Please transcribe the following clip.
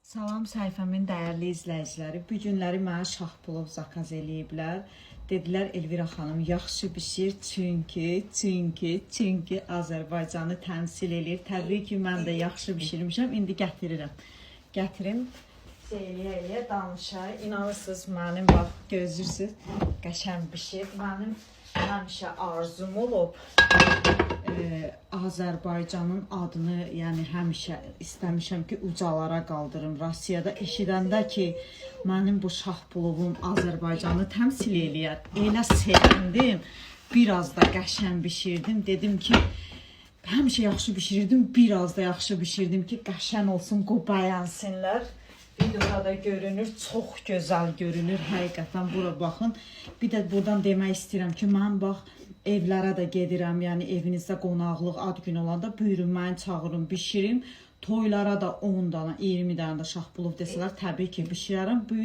Salam səhifəmin dəyərli izləyiciləri. Bu günləri mənə şahplov zakaz eləyiblər. Dedilər Elvira xanım yaxşı bişir çünki Azərbaycanı təmsil eləyir. Təbii ki, mən də yaxşı bişirmişəm. İndi gətirirəm. Gətirim. Eləyə danışay. İnanırsınız mənim bax gözləyirsiniz qəşəng bişir. Mənim həmişə arzum olub. Azərbaycanın adını, yəni həmişə istəmişəm ki, ucalara qaldırım. Rusiyada eşidəndə ki, mənim bu şahplovum Azərbaycanı təmsil eləyər. Elə sevindim. Biraz da qəşəng bişirdim. Dedim ki, həmişə yaxşı bişirirdim. Biraz da yaxşı bişirdim ki, qəşəng olsun, bəyənsinlər. Videoda da görünür, çox gözəl görünür. Həqiqətən bura baxın. Bir də buradan demək istəyirəm ki, mən bax evlərə də gedirəm, yəni evinizdə qonaqlıq, ad gün olanda buyurun məni çağırın, bişirim. Toylara da 10 dana, 20 dana da şahplov desələr təbii ki bişirərəm. Buyurun.